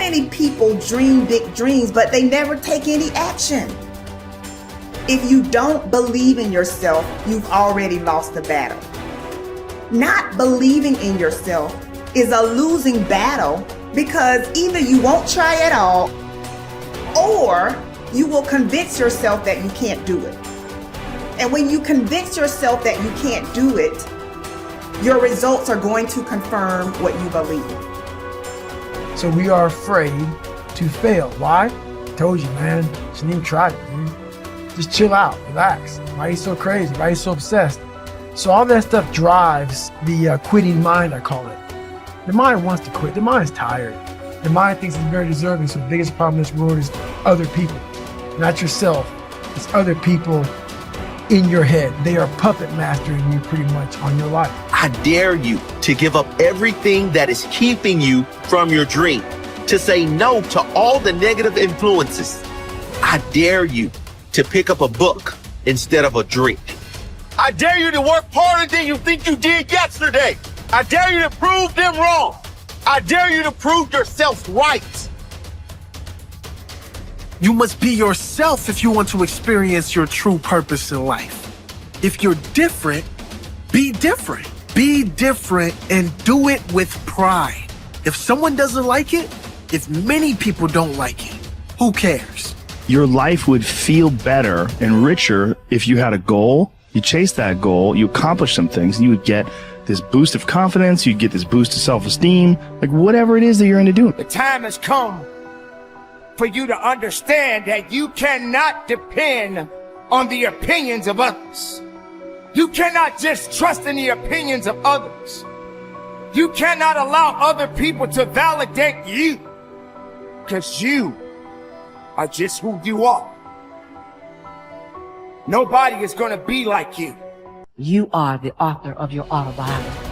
many people dream big dreams, but they never take any action. If you don't believe in yourself, you've already lost the battle. Not believing in yourself is a losing battle because either you won't try at all or you will convince yourself that you can't do it. And when you convince yourself that you can't do it, your results are going to confirm what you believe. So we are afraid to fail. Why? I told you, man. Shouldn't even try it, dude. Just chill out, relax. Why are you so crazy? Why are you so obsessed? So all that stuff drives the quitting mind, I call it. The mind wants to quit. The mind is tired. The mind thinks it's very deserving. So the biggest problem in this world is other people, not yourself. It's other people in your head. They are puppet mastering you pretty much on your life. I dare you to give up everything that is keeping you from your dream, to say no to all the negative influences. I dare you to pick up a book instead of a drink. I dare you to work harder than you think you did yesterday. I dare you to prove them wrong. I dare you to prove yourself right. You must be yourself if you want to experience your true purpose in life. If you're different, be different. Be different and do it with pride. If someone doesn't like it, if many people don't like it, who cares? Your life would feel better and richer if you had a goal, you chase that goal, you accomplish some things, and you would get this boost of confidence, you'd get this boost of self-esteem, like whatever it is that you're into doing. The time has come for you to understand that you cannot depend on the opinions of others. You cannot just trust in the opinions of others. You cannot allow other people to validate you, because you are just who you are. Nobody is going to be like you. You are the author of your autobiography.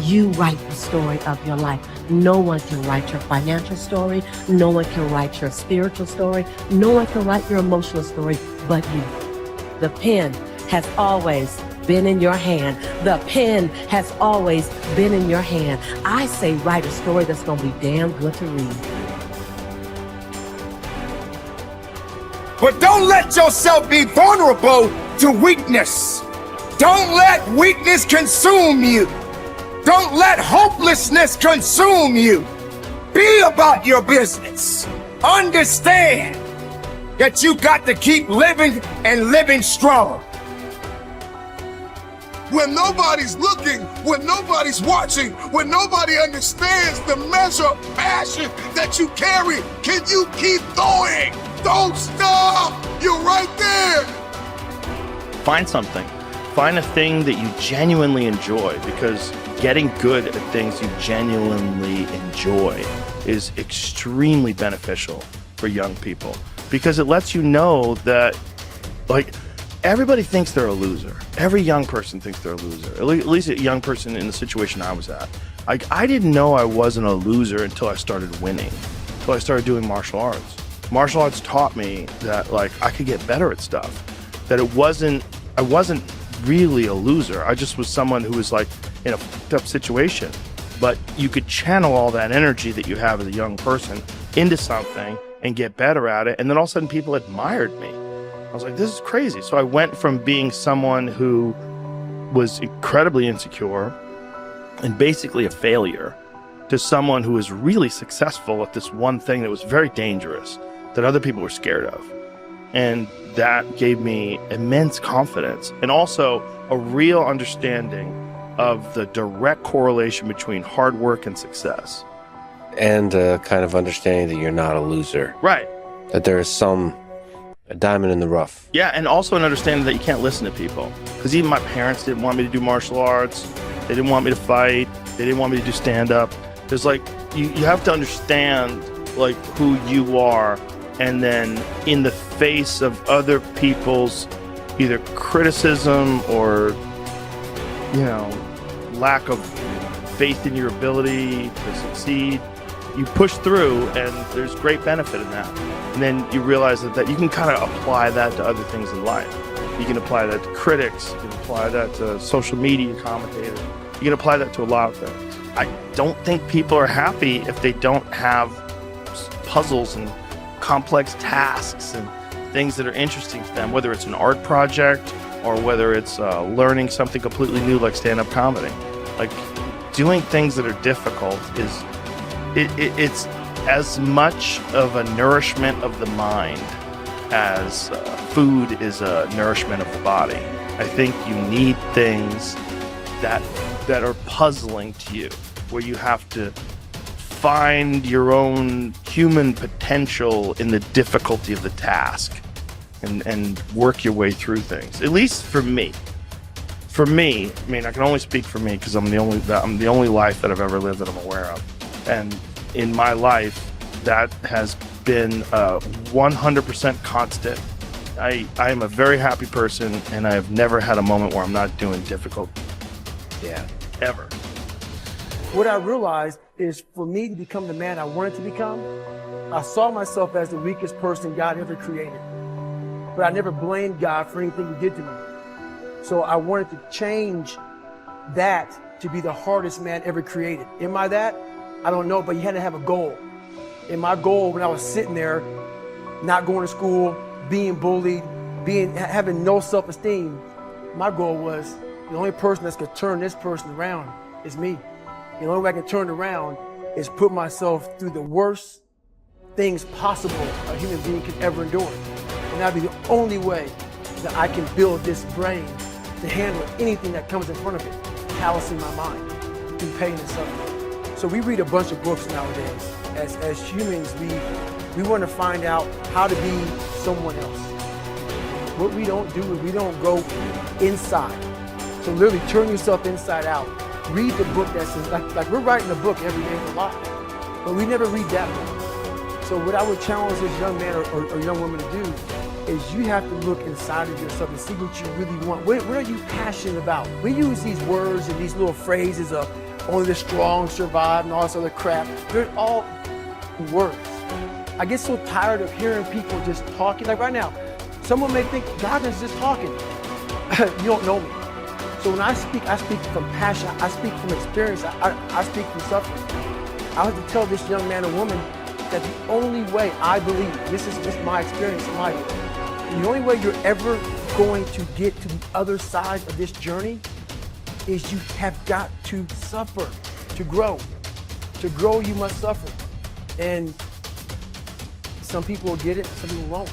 You write the story of your life. No one can write your financial story. No one can write your spiritual story. No one can write your emotional story but you. The pen has always been in your hand. The pen has always been in your hand. I say write a story that's going to be damn good to read. But don't let yourself be vulnerable to weakness. Don't let weakness consume you. Don't let hopelessness consume you. Be about your business. Understand that you got to keep living and living strong. When nobody's looking, when nobody's watching, when nobody understands the measure of passion that you carry, can you keep going? Don't stop! You're right there! Find something. Find a thing that you genuinely enjoy, because getting good at things you genuinely enjoy is extremely beneficial for young people, because it lets you know that, like, everybody thinks they're a loser. Every young person thinks they're a loser. At least a young person in the situation I was at. Like, I didn't know I wasn't a loser until I started winning, until I started doing martial arts. Martial arts taught me that, like, I could get better at stuff, that I wasn't really a loser. I just was someone who was, like, in a fucked up situation. But you could channel all that energy that you have as a young person into something and get better at it. And then all of a sudden people admired me. I was like, this is crazy. So I went from being someone who was incredibly insecure and basically a failure to someone who was really successful at this one thing that was very dangerous, that other people were scared of. And that gave me immense confidence and also a real understanding of the direct correlation between hard work and success. And kind of understanding that you're not a loser. Right. That there is a diamond in the rough. Yeah, and also an understanding that you can't listen to people. Because even my parents didn't want me to do martial arts. They didn't want me to fight. They didn't want me to do stand-up. There's like, you have to understand, like, who you are, and then in the face of other people's either criticism or, you know, lack of faith in your ability to succeed, you push through, and there's great benefit in that. And then you realize that you can kind of apply that to other things in life. You can apply that to critics, you can apply that to social media commentators, you can apply that to a lot of things. I don't think people are happy if they don't have puzzles and complex tasks and things that are interesting to them, whether it's an art project or whether it's learning something completely new like stand-up comedy. Like, doing things that are difficult is it's as much of a nourishment of the mind as food is a nourishment of the body. I think you need things that are puzzling to you, where you have to find your own human potential in the difficulty of the task and work your way through things. At least for me. For me, I mean, I can only speak for me because I'm the only life that I've ever lived that I'm aware of. And in my life, that has been 100% constant. I am a very happy person, and I have never had a moment where I'm not doing difficult. Yeah, ever. What I realized is, for me to become the man I wanted to become, I saw myself as the weakest person God ever created. But I never blamed God for anything he did to me. So I wanted to change that to be the hardest man ever created. Am I that? I don't know, but you had to have a goal. And my goal, when I was sitting there, not going to school, being bullied, having no self-esteem, my goal was the only person that's gonna turn this person around is me. The only way I can turn it around is put myself through the worst things possible a human being could ever endure. And that'd be the only way that I can build this brain to handle anything that comes in front of it, callousing my mind through pain and suffering. So we read a bunch of books nowadays. As humans, we want to find out how to be someone else. What we don't do is we don't go inside. So literally turn yourself inside out. Read the book that says, like we're writing a book every day for life, but we never read that book. So what I would challenge this young man or young woman to do is you have to look inside of yourself and see what you really want. What are you passionate about? We use these words and these little phrases of only the strong survive and all this other crap. They're all words. I get so tired of hearing people just talking. Like right now, someone may think Goggins is just talking. You don't know me. So when I speak from passion. I speak from experience. I speak from suffering. I have to tell this young man or woman that the only way I believe, this is just my experience in life, the only way you're ever going to get to the other side of this journey is you have got to suffer to grow. To grow, you must suffer. And some people will get it, some people won't.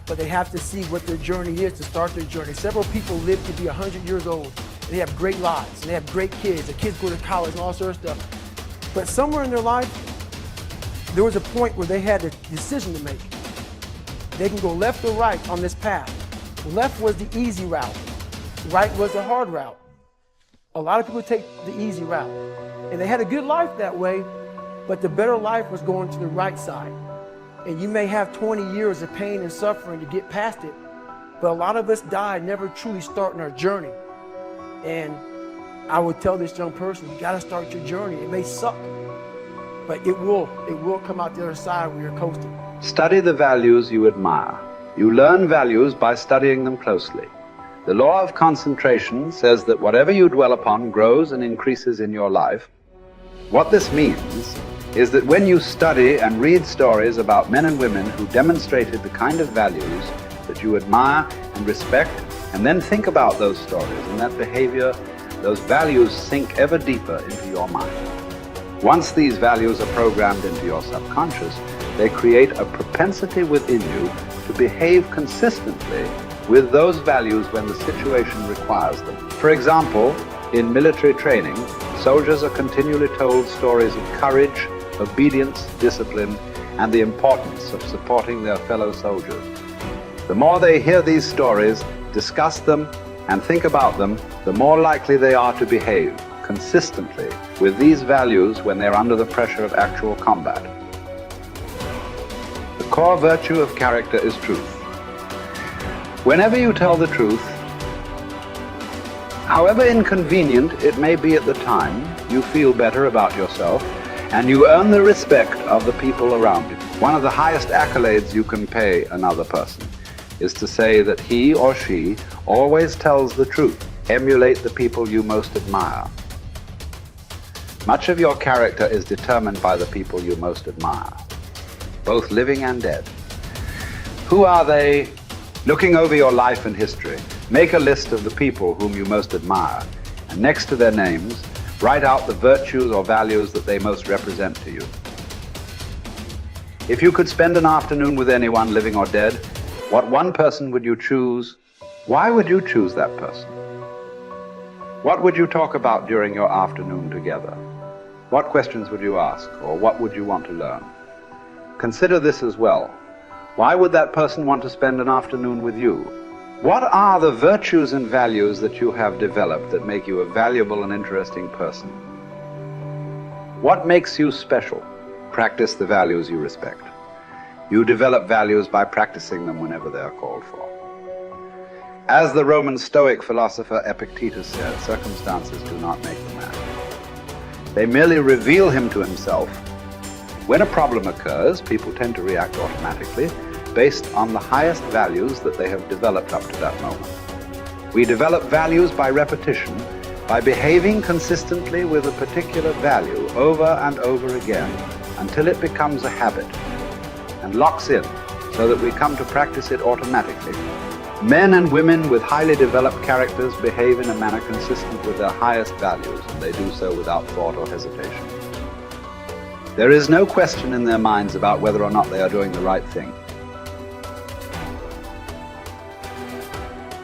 But they have to see what their journey is to start their journey. Several people live to be 100 years old. And they have great lives, and they have great kids. The kids go to college and all sorts of stuff. But somewhere in their life, there was a point where they had a decision to make. They can go left or right on this path. Left was the easy route. Right was the hard route. A lot of people take the easy route. And they had a good life that way, but the better life was going to the right side. And you may have 20 years of pain and suffering to get past it, but a lot of us die never truly starting our journey. And I would tell this young person, you gotta start your journey. It may suck, but it will come out the other side where you're coasting. Study the values you admire. You learn values by studying them closely. The law of concentration says that whatever you dwell upon grows and increases in your life. What this means is that when you study and read stories about men and women who demonstrated the kind of values that you admire and respect, and then think about those stories and that behavior, those values sink ever deeper into your mind. Once these values are programmed into your subconscious, they create a propensity within you to behave consistently with those values when the situation requires them. For example, in military training, soldiers are continually told stories of courage, obedience, discipline, and the importance of supporting their fellow soldiers. The more they hear these stories, discuss them, and think about them, the more likely they are to behave consistently with these values when they're under the pressure of actual combat. The core virtue of character is truth. Whenever you tell the truth, however inconvenient it may be at the time, you feel better about yourself and you earn the respect of the people around you. One of the highest accolades you can pay another person is to say that he or she always tells the truth. Emulate the people you most admire. Much of your character is determined by the people you most admire. both living and dead. Who are they? Looking over your life and history, make a list of the people whom you most admire, and next to their names, write out the virtues or values that they most represent to you. If you could spend an afternoon with anyone, living or dead, what one person would you choose? Why would you choose that person? What would you talk about during your afternoon together? What questions would you ask, or what would you want to learn? Consider this as well. Why would that person want to spend an afternoon with you? What are the virtues and values that you have developed that make you a valuable and interesting person? What makes you special? Practice the values you respect. You develop values by practicing them whenever they are called for. As the Roman Stoic philosopher Epictetus said, circumstances do not make the man. They merely reveal him to himself. When a problem occurs, people tend to react automatically based on the highest values that they have developed up to that moment. We develop values by repetition, by behaving consistently with a particular value over and over again until it becomes a habit and locks in so that we come to practice it automatically. Men and women with highly developed characters behave in a manner consistent with their highest values, and they do so without thought or hesitation. There is no question in their minds about whether or not they are doing the right thing.